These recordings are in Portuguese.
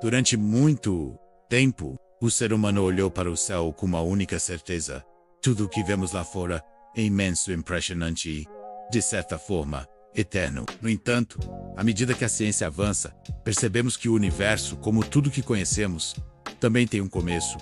Durante muito tempo, o ser humano olhou para o céu com uma única certeza. Tudo o que vemos lá fora é imenso, impressionante e, de certa forma, eterno. No entanto, à medida que a ciência avança, percebemos que o universo, como tudo que conhecemos, também tem um começo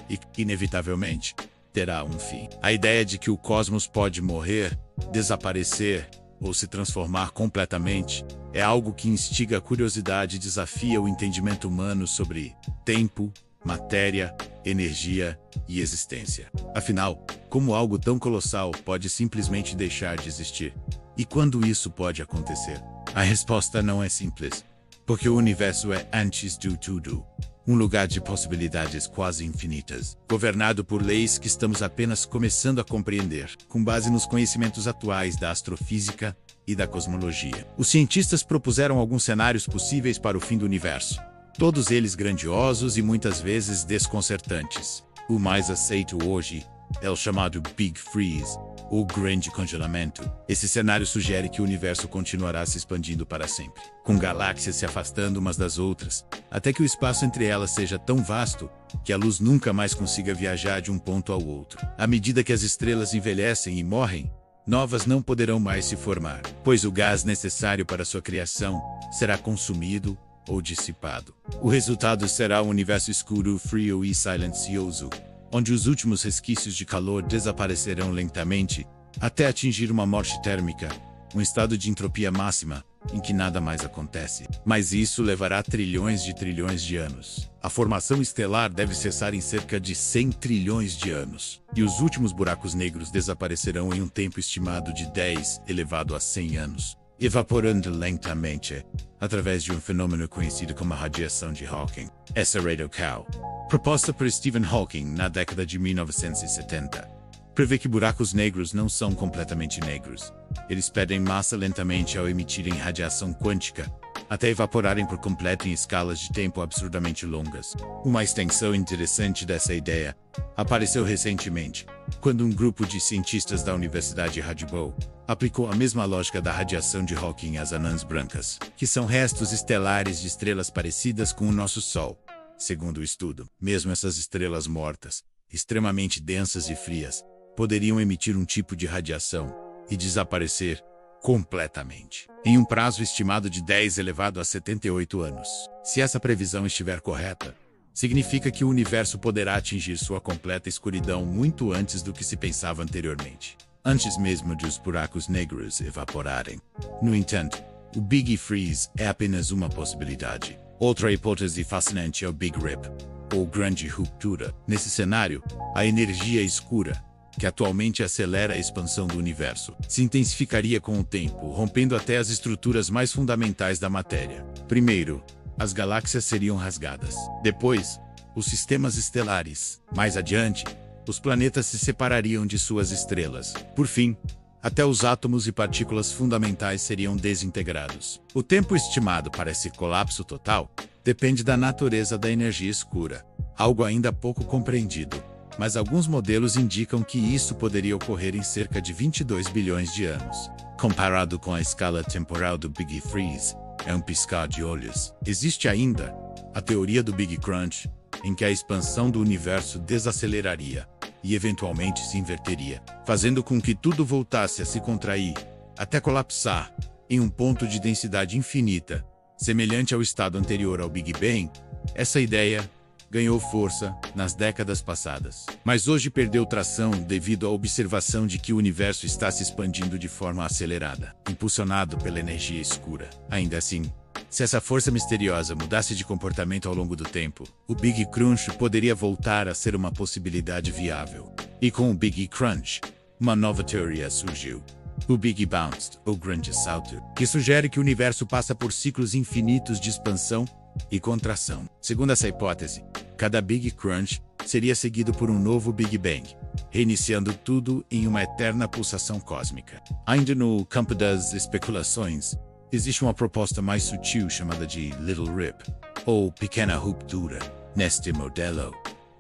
e, inevitavelmente, terá um fim. A ideia de que o cosmos pode morrer, desaparecer ou se transformar completamente é algo que instiga a curiosidade e desafia o entendimento humano sobre tempo, matéria, energia e existência. Afinal, como algo tão colossal pode simplesmente deixar de existir? E quando isso pode acontecer? A resposta não é simples, porque o universo é, antes de tudo, um lugar de possibilidades quase infinitas, governado por leis que estamos apenas começando a compreender, com base nos conhecimentos atuais da astrofísica e da cosmologia. Os cientistas propuseram alguns cenários possíveis para o fim do universo, todos eles grandiosos e muitas vezes desconcertantes. O mais aceito hoje é o chamado Big Freeze, ou Grande Congelamento. Esse cenário sugere que o universo continuará se expandindo para sempre, com galáxias se afastando umas das outras, até que o espaço entre elas seja tão vasto que a luz nunca mais consiga viajar de um ponto ao outro. À medida que as estrelas envelhecem e morrem, novas não poderão mais se formar, pois o gás necessário para sua criação será consumido ou dissipado. O resultado será um universo escuro, frio e silencioso, onde os últimos resquícios de calor desaparecerão lentamente até atingir uma morte térmica, um estado de entropia máxima, em que nada mais acontece. Mas isso levará trilhões de anos. A formação estelar deve cessar em cerca de 100 trilhões de anos, e os últimos buracos negros desaparecerão em um tempo estimado de 10 elevado a 100 anos, evaporando lentamente, através de um fenômeno conhecido como a radiação de Hawking. Essa radiocal, proposta por Stephen Hawking na década de 1970, prevê que buracos negros não são completamente negros. Eles perdem massa lentamente ao emitirem radiação quântica, até evaporarem por completo em escalas de tempo absurdamente longas. Uma extensão interessante dessa ideia apareceu recentemente, quando um grupo de cientistas da Universidade Radboud aplicou a mesma lógica da radiação de Hawking às anãs brancas, que são restos estelares de estrelas parecidas com o nosso Sol. Segundo o estudo, mesmo essas estrelas mortas, extremamente densas e frias, poderiam emitir um tipo de radiação e desaparecer completamente, em um prazo estimado de 10 elevado a 78 anos. Se essa previsão estiver correta, significa que o universo poderá atingir sua completa escuridão muito antes do que se pensava anteriormente, antes mesmo de os buracos negros evaporarem. No entanto, o Big Freeze é apenas uma possibilidade. Outra hipótese fascinante é o Big Rip, ou Grande Ruptura. Nesse cenário, a energia escura, que atualmente acelera a expansão do universo, se intensificaria com o tempo, rompendo até as estruturas mais fundamentais da matéria. Primeiro, as galáxias seriam rasgadas. Depois, os sistemas estelares. Mais adiante, os planetas se separariam de suas estrelas. Por fim, até os átomos e partículas fundamentais seriam desintegrados. O tempo estimado para esse colapso total depende da natureza da energia escura, algo ainda pouco compreendido, mas alguns modelos indicam que isso poderia ocorrer em cerca de 22 bilhões de anos. Comparado com a escala temporal do Big Freeze, é um piscar de olhos. Existe ainda a teoria do Big Crunch, em que a expansão do universo desaceleraria e eventualmente se inverteria, fazendo com que tudo voltasse a se contrair, até colapsar, em um ponto de densidade infinita, semelhante ao estado anterior ao Big Bang. Essa ideia ganhou força nas décadas passadas, mas hoje perdeu tração devido à observação de que o universo está se expandindo de forma acelerada, impulsionado pela energia escura. Ainda assim, se essa força misteriosa mudasse de comportamento ao longo do tempo, o Big Crunch poderia voltar a ser uma possibilidade viável. E com o Big Crunch, uma nova teoria surgiu: o Big Bounce, ou Grande Salto, que sugere que o universo passa por ciclos infinitos de expansão e contração. Segundo essa hipótese, cada Big Crunch seria seguido por um novo Big Bang, reiniciando tudo em uma eterna pulsação cósmica. Ainda no campo das especulações, existe uma proposta mais sutil chamada de Little Rip, ou Pequena Ruptura. Neste modelo,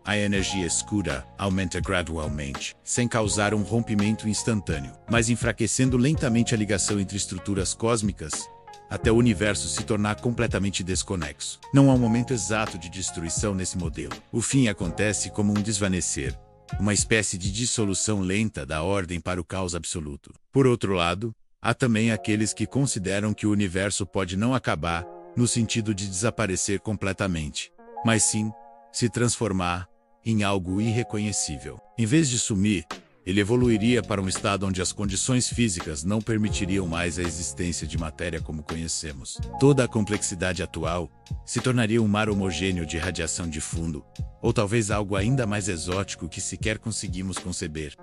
a energia escura aumenta gradualmente, sem causar um rompimento instantâneo, mas enfraquecendo lentamente a ligação entre estruturas cósmicas até o universo se tornar completamente desconexo. Não há um momento exato de destruição nesse modelo. O fim acontece como um desvanecer, uma espécie de dissolução lenta da ordem para o caos absoluto. Por outro lado, há também aqueles que consideram que o universo pode não acabar no sentido de desaparecer completamente, mas sim se transformar em algo irreconhecível. Em vez de sumir, ele evoluiria para um estado onde as condições físicas não permitiriam mais a existência de matéria como conhecemos. Toda a complexidade atual se tornaria um mar homogêneo de radiação de fundo, ou talvez algo ainda mais exótico que sequer conseguimos conceber.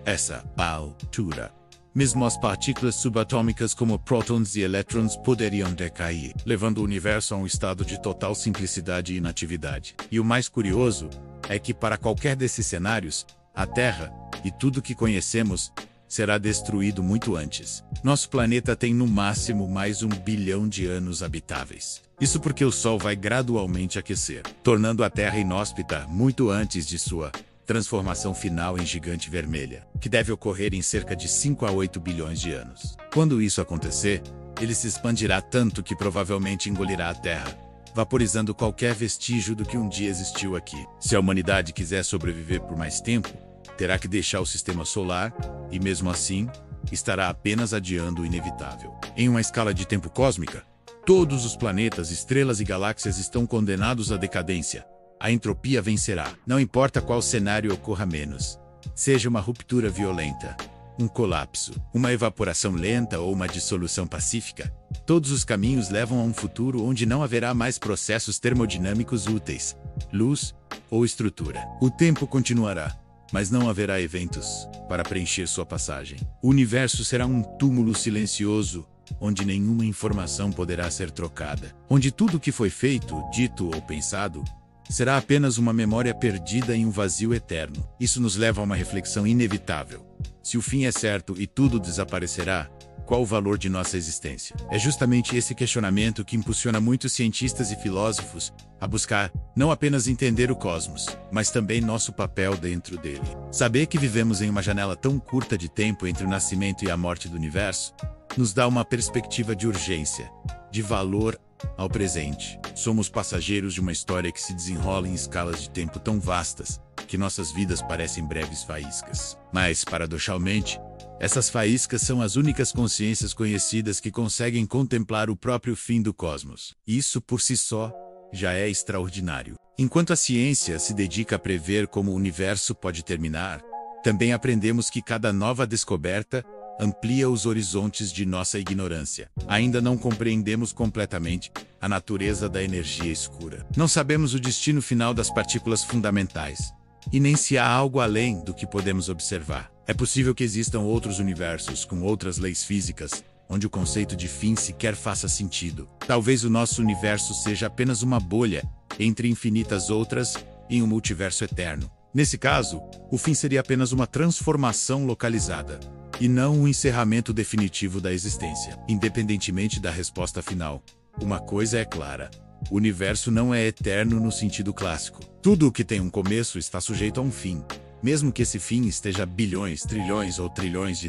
Essa altura, mesmo as partículas subatômicas como prótons e elétrons poderiam decair, levando o universo a um estado de total simplicidade e inatividade. E o mais curioso é que, para qualquer desses cenários, a Terra e tudo que conhecemos será destruído muito antes. Nosso planeta tem no máximo mais 1 bilhão de anos habitáveis. Isso porque o Sol vai gradualmente aquecer, tornando a Terra inóspita muito antes de sua transformação final em gigante vermelha, que deve ocorrer em cerca de 5 a 8 bilhões de anos. Quando isso acontecer, ele se expandirá tanto que provavelmente engolirá a Terra, vaporizando qualquer vestígio do que um dia existiu aqui. Se a humanidade quiser sobreviver por mais tempo, terá que deixar o sistema solar e, mesmo assim, estará apenas adiando o inevitável. Em uma escala de tempo cósmica, todos os planetas, estrelas e galáxias estão condenados à decadência. A entropia vencerá. Não importa qual cenário ocorra menos. Seja uma ruptura violenta, um colapso, uma evaporação lenta ou uma dissolução pacífica, todos os caminhos levam a um futuro onde não haverá mais processos termodinâmicos úteis, luz ou estrutura. O tempo continuará, mas não haverá eventos para preencher sua passagem. O universo será um túmulo silencioso, onde nenhuma informação poderá ser trocada, onde tudo que foi feito, dito ou pensado será apenas uma memória perdida em um vazio eterno. Isso nos leva a uma reflexão inevitável. Se o fim é certo e tudo desaparecerá, qual o valor de nossa existência? É justamente esse questionamento que impulsiona muitos cientistas e filósofos a buscar não apenas entender o cosmos, mas também nosso papel dentro dele. Saber que vivemos em uma janela tão curta de tempo entre o nascimento e a morte do universo nos dá uma perspectiva de urgência, de valor ao presente. Somos passageiros de uma história que se desenrola em escalas de tempo tão vastas que nossas vidas parecem breves faíscas. Mas, paradoxalmente, essas faíscas são as únicas consciências conhecidas que conseguem contemplar o próprio fim do cosmos. Isso, por si só, já é extraordinário. Enquanto a ciência se dedica a prever como o universo pode terminar, também aprendemos que cada nova descoberta amplia os horizontes de nossa ignorância. Ainda não compreendemos completamente a natureza da energia escura. Não sabemos o destino final das partículas fundamentais, e nem se há algo além do que podemos observar. É possível que existam outros universos com outras leis físicas, onde o conceito de fim sequer faça sentido. Talvez o nosso universo seja apenas uma bolha entre infinitas outras em um multiverso eterno. Nesse caso, o fim seria apenas uma transformação localizada, e não um encerramento definitivo da existência. Independentemente da resposta final, uma coisa é clara: o universo não é eterno no sentido clássico. Tudo o que tem um começo está sujeito a um fim, mesmo que esse fim esteja bilhões, trilhões ou trilhões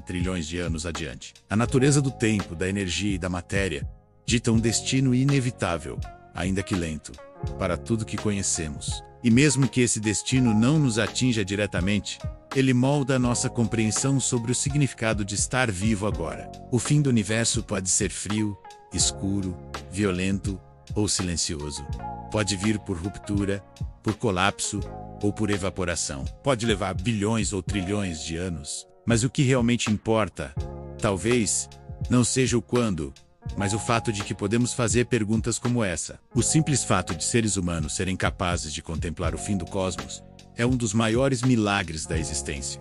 de anos adiante. A natureza do tempo, da energia e da matéria dita um destino inevitável, ainda que lento, para tudo que conhecemos. E mesmo que esse destino não nos atinja diretamente, ele molda a nossa compreensão sobre o significado de estar vivo agora. O fim do universo pode ser frio, escuro, violento ou silencioso. Pode vir por ruptura, por colapso ou por evaporação. Pode levar bilhões ou trilhões de anos. Mas o que realmente importa, talvez, não seja o quando, mas o fato de que podemos fazer perguntas como essa. O simples fato de seres humanos serem capazes de contemplar o fim do cosmos é um dos maiores milagres da existência.